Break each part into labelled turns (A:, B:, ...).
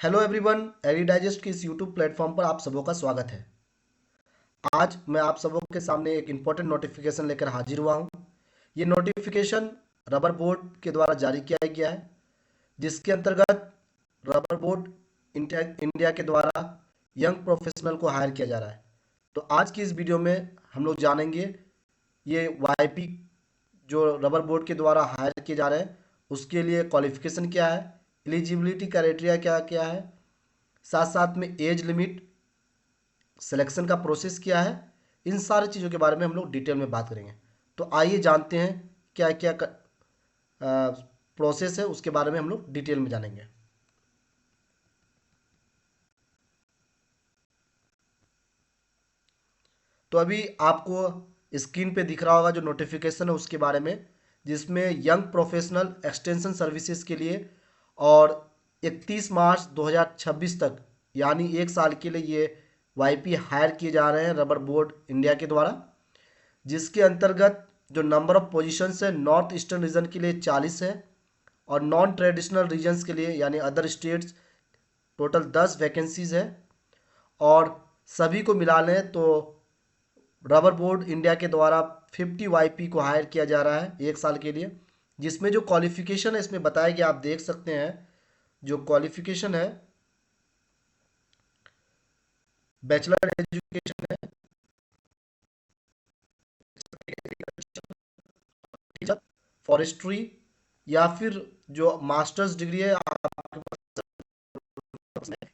A: Hello everyone, एरी digest के इस YouTube platform पर आप सबों का स्वागत है। आज मैं आप सबों के सामने एक इम्पोर्टेंट नोटिफिकेशन लेकर हाजिर हुआ हूँ। ये नोटिफिकेशन रबर बोर्ड के द्वारा जारी किया गया है, जिसके अंतर्गत रबर बोर्ड इंडिया इंडिया के द्वारा यंग प्रोफेशनल को हायर किया जा रहा है। तो आज की इस वीडियो में हम लोग जानेंगे ये वाईपी जो रबर बोर्ड के द्वारा हायर किए जा रहे हैं उसके लिए क्वालिफिकेशन क्या है, एलिजिबिलिटी क्राइटेरिया क्या क्या है, साथ साथ में एज लिमिट, सिलेक्शन का प्रोसेस क्या है। इन सारी चीज़ों के बारे में हम लोग डिटेल में बात करेंगे। तो आइए जानते हैं क्या क्या प्रोसेस है, उसके बारे में हम लोग डिटेल में जानेंगे। तो अभी आपको स्क्रीन पे दिख रहा होगा जो नोटिफिकेशन है उसके बारे में, जिसमें यंग प्रोफेशनल एक्सटेंशन सर्विसेज के लिए और 31 मार्च 2026 तक यानी एक साल के लिए ये वाईपी हायर किए जा रहे हैं रबर बोर्ड इंडिया के द्वारा, जिसके अंतर्गत जो नंबर ऑफ पोजीशंस है नॉर्थ ईस्टर्न रीजन के लिए 40 है और नॉन ट्रेडिशनल रीजन्स के लिए यानी अदर स्टेट्स टोटल 10 वैकेंसीज है। और सभी को मिला लें तो रबर बोर्ड इंडिया के द्वारा 50 वाईपी को हायर किया जा रहा है एक साल के लिए, जिसमें जो क्वालिफिकेशन है इसमें बताया गया, आप देख सकते हैं जो क्वालिफिकेशन है बैचलर एजुकेशन है, फॉरेस्ट्री या फिर जो मास्टर्स डिग्री है आपके पास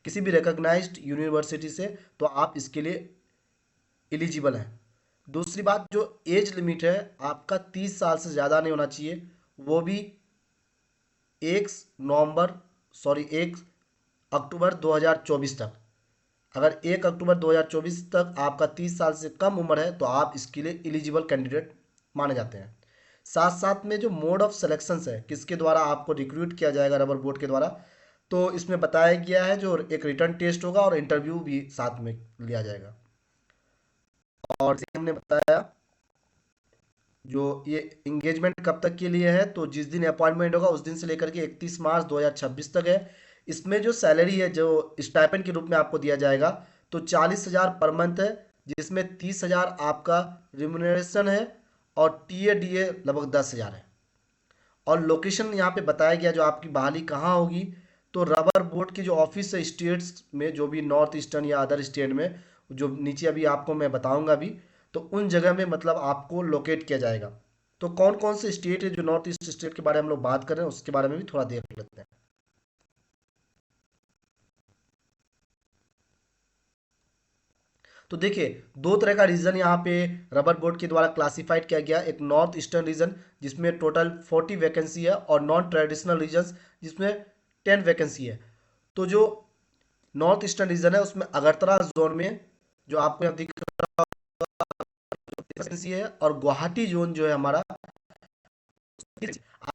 A: किसी भी रिकॉग्नाइज्ड यूनिवर्सिटी से, तो आप इसके लिए एलिजिबल हैं। दूसरी बात, जो एज लिमिट है आपका 30 साल से ज़्यादा नहीं होना चाहिए, वो भी एक नवंबर सॉरी 1 अक्टूबर 2024 तक। अगर 1 अक्टूबर 2024 तक आपका 30 साल से कम उम्र है तो आप इसके लिए एलिजिबल कैंडिडेट माने जाते हैं। साथ साथ में जो मोड ऑफ सिलेक्शंस है, किसके द्वारा आपको रिक्रूट किया जाएगा रबर बोर्ड के द्वारा, तो इसमें बताया गया है जो एक रिटर्न टेस्ट होगा और इंटरव्यू भी साथ में लिया जाएगा। और जैसे हमने बताया जो ये इंगेजमेंट कब तक के लिए है, तो जिस दिन अपॉइंटमेंट होगा उस दिन से लेकर के 31 मार्च 2026 तक है। इसमें जो सैलरी है जो स्टाइपेंड के रूप में आपको दिया जाएगा तो 40,000 पर मंथ है, जिसमें 30,000 आपका रिम्यूनरेशन है और टीए डीए लगभग 10,000 है। और लोकेशन यहाँ पे बताया गया जो आपकी बहाली कहाँ होगी, तो रबर बोर्ड की जो ऑफिस है स्टेट्स में, जो भी नॉर्थ ईस्टर्न या अदर स्टेट में, जो नीचे अभी आपको मैं बताऊंगा भी, तो उन जगह में मतलब आपको लोकेट किया जाएगा। तो कौन कौन से स्टेट है जो नॉर्थ ईस्ट स्टेट के बारे में हम लोग बात कर रहे हैं उसके बारे में भी थोड़ा देख लेते हैं। तो देखिए, दो तरह का रीजन यहाँ पे रबर बोर्ड के द्वारा क्लासिफाइड किया गया। एक नॉर्थ ईस्टर्न रीजन जिसमें टोटल 40 वैकेंसी है और नॉन ट्रेडिशनल रीजन जिसमें 10 वैकेंसी है। तो जो नॉर्थ ईस्टर्न रीजन है उसमें अगरतला जोन में जो आपको यहाँ दिख वैकेंसी है, और गुवाहाटी जोन जो है हमारा,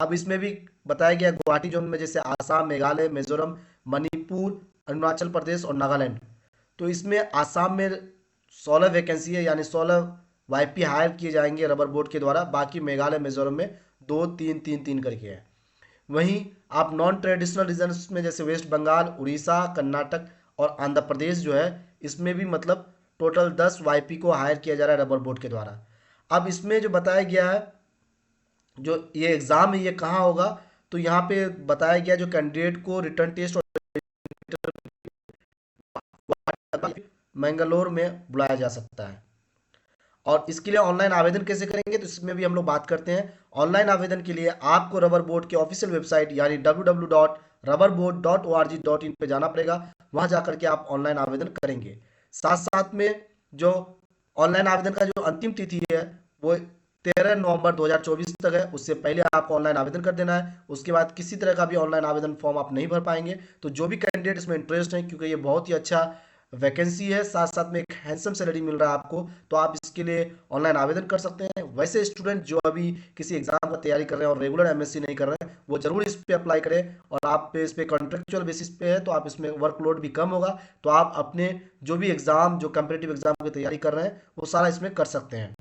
A: अब इसमें भी बताया गया गुवाहाटी जोन में जैसे आसाम, मेघालय, मिजोरम, मणिपुर, अरुणाचल प्रदेश और नागालैंड। तो इसमें आसाम में 16 वैकेंसी है यानी 16 वाईपी हायर किए जाएंगे रबर बोर्ड के द्वारा। बाकी मेघालय, मिजोरम में दो तीन तीन तीन करके है। वहीं आप नॉन ट्रेडिशनल रीजन में जैसे वेस्ट बंगाल, उड़ीसा, कर्नाटक और आंध्र प्रदेश जो है, इसमें भी मतलब टोटल 10 वाईपी को हायर किया जा रहा है रबर बोर्ड के द्वारा। अब इसमें जो बताया गया है जो ये एग्ज़ाम है ये कहाँ होगा, तो यहाँ पे बताया गया जो कैंडिडेट को रिटर्न टेस्ट और मैंगलोर में बुलाया जा सकता है। और इसके लिए ऑनलाइन आवेदन कैसे करेंगे, तो इसमें भी हम लोग बात करते हैं। ऑनलाइन आवेदन के लिए आपको रबर बोर्ड के ऑफिशियल वेबसाइट यानी www.rubberboard.org.in पे जाना पड़ेगा। वहां जाकर के आप ऑनलाइन आवेदन करेंगे। साथ साथ में जो ऑनलाइन आवेदन का जो अंतिम तिथि है वो 13 नवंबर 2024 तक है। उससे पहले आपको ऑनलाइन आवेदन कर देना है। उसके बाद किसी तरह का भी ऑनलाइन आवेदन फॉर्म आप नहीं भर पाएंगे। तो जो भी कैंडिडेट इसमें इंटरेस्ट है, क्योंकि ये बहुत ही अच्छा वैकेंसी है, साथ साथ में एक हैंडसम सैलरी मिल रहा है आपको, तो आप इसके लिए ऑनलाइन आवेदन कर सकते हैं। वैसे स्टूडेंट जो अभी किसी एग्जाम का तैयारी कर रहे हैं और रेगुलर एमएससी नहीं कर रहे हैं, वो जरूर इस पे अप्लाई करें। और आप पे इस पे कॉन्ट्रेक्चुअल बेसिस पे है तो आप इसमें वर्कलोड भी कम होगा, तो आप अपने जो भी एग्जाम जो कम्पिटेटिव एग्जाम की तैयारी कर रहे हैं वो सारा इसमें कर सकते हैं।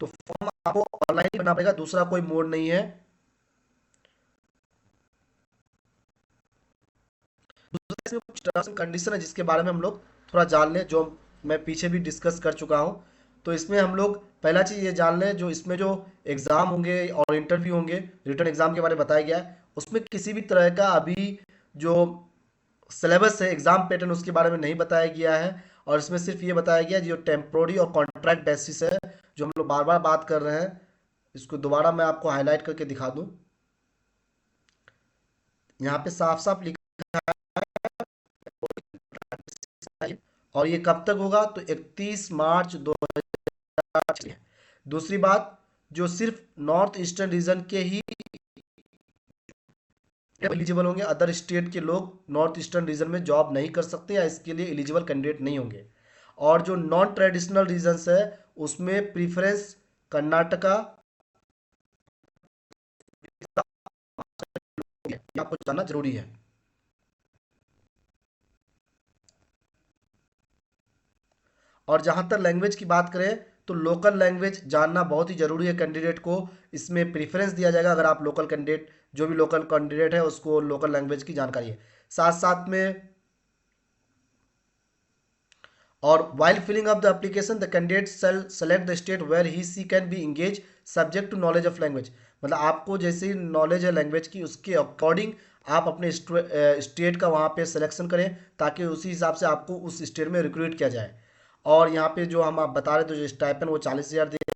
A: तो फॉर्म आपको ऑनलाइन ही भरना पड़ेगा, दूसरा कोई मोड नहीं है। इसमें कुछ टर्म्स एंड कंडीशन है जिसके बारे में हम लोग थोड़ा जान लें, जो मैं पीछे भी डिस्कस कर चुका हूँ। तो इसमें हम लोग पहला चीज़ ये जान लें, जो इसमें जो एग्ज़ाम होंगे और इंटरव्यू होंगे, रिटर्न एग्ज़ाम के बारे में बताया गया है, उसमें किसी भी तरह का अभी जो सिलेबस है, एग्ज़ाम पैटर्न, उसके बारे में नहीं बताया गया है। और इसमें सिर्फ ये बताया गया है जो टेम्पोररी और कॉन्ट्रैक्ट बेसिस है, जो हम लोग बार बार बात कर रहे हैं, इसको दोबारा मैं आपको हाईलाइट करके दिखा दूं। यहाँ पे साफ साफ लिखा है, और ये कब तक होगा, तो 31 मार्च 2024। दूसरी बात, जो सिर्फ नॉर्थ ईस्टर्न रीजन के ही एलिजिबल होंगे, अदर स्टेट के लोग नॉर्थ ईस्टर्न रीजन में जॉब नहीं कर सकते या इसके लिए एलिजिबल कैंडिडेट नहीं होंगे। और जो नॉन ट्रेडिशनल रीजन्स है, उसमें प्रीफरेंस कर्नाटका, आपको जानना जरूरी है। और जहाँ तक लैंग्वेज की बात करें, तो लोकल लैंग्वेज जानना बहुत ही ज़रूरी है कैंडिडेट को। इसमें प्रीफरेंस दिया जाएगा अगर आप लोकल कैंडिडेट, जो भी लोकल कैंडिडेट है उसको लोकल लैंग्वेज की जानकारी है। साथ साथ में, और while filling up the application the candidate shall select the state where he she can be engaged subject to knowledge of language। मतलब आपको जैसी नॉलेज है लैंग्वेज की, उसके अकॉर्डिंग आप अपने स्टेट का वहाँ पे सिलेक्शन करें, ताकि उसी हिसाब से आपको उस स्टेट में रिक्रूट किया जाए। और यहाँ पे जो हम आप बता रहे थे, जो स्टाइपेंड वो 40,000 दिया,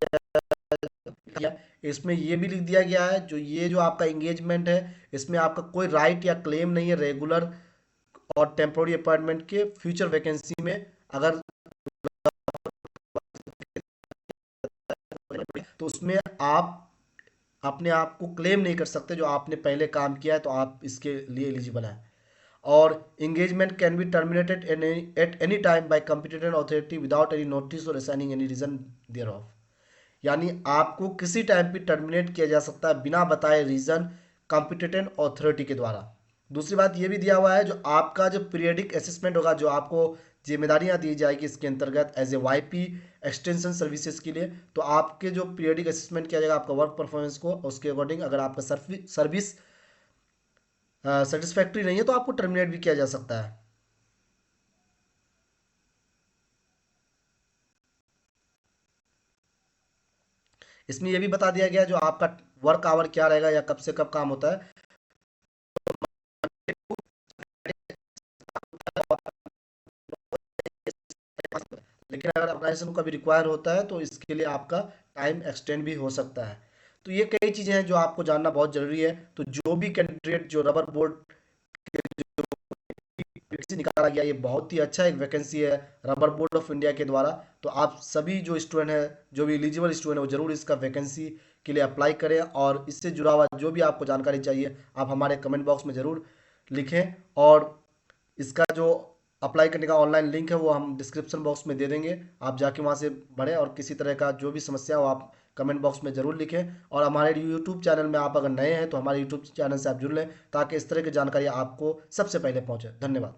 A: इसमें ये भी लिख दिया गया है, जो ये जो आपका एंगेजमेंट है, इसमें आपका कोई राइट या क्लेम नहीं है रेगुलर और टेम्पोररी अपॉइंटमेंट के फ्यूचर वैकेंसी में। अगर तो उसमें आप अपने आप को क्लेम नहीं कर सकते, जो आपने पहले काम किया है तो आप इसके लिए एलिजिबल हैं। और engagement can be terminated at any time by competent authority without any notice और assigning any reason thereof. यानी आपको किसी टाइम पे टर्मिनेट किया जा सकता है बिना बताए रीजन, कॉम्पिटेंट अथॉरिटी के द्वारा। दूसरी बात ये भी दिया हुआ है, जो आपका जो पीरियडिक असेसमेंट होगा, जो आपको जिम्मेदारियां दी जाएगी इसके अंतर्गत as a YP extension services के लिए, तो आपके जो पीरियडिक असेसमेंट किया जाएगा आपका वर्क परफॉर्मेंस को, उसके अकॉर्डिंग अगर आपका सर्विस सेटिस्फैक्ट्री नहीं है तो आपको टर्मिनेट भी किया जा सकता है। इसमें यह भी बता दिया गया जो आपका वर्क आवर क्या रहेगा या कब से कब काम होता है। लेकिन अगर ऑर्गेनाइजेशन को कभी रिक्वायर होता है तो इसके लिए आपका टाइम एक्सटेंड भी हो सकता है। तो ये कई चीज़ें हैं जो आपको जानना बहुत ज़रूरी है। तो जो भी कैंडिडेट जो रबर बोर्ड के जो वैकेंसी निकाला गया, ये बहुत ही अच्छा एक वैकेंसी है रबर बोर्ड ऑफ इंडिया के द्वारा। तो आप सभी जो स्टूडेंट हैं, जो भी एलिजिबल स्टूडेंट है, वो जरूर इसका वैकेंसी के लिए अप्लाई करें। और इससे जुड़ा हुआ जो भी आपको जानकारी चाहिए, आप हमारे कमेंट बॉक्स में ज़रूर लिखें। और इसका जो अप्लाई करने का ऑनलाइन लिंक है वो हम डिस्क्रिप्शन बॉक्स में दे देंगे, आप जाके वहाँ से भरें। और किसी तरह का जो भी समस्या हो आप कमेंट बॉक्स में ज़रूर लिखें। और हमारे यूट्यूब चैनल में आप अगर नए हैं तो हमारे यूट्यूब चैनल से आप जुड़ लें, ताकि इस तरह की जानकारी आपको सबसे पहले पहुँचे। धन्यवाद।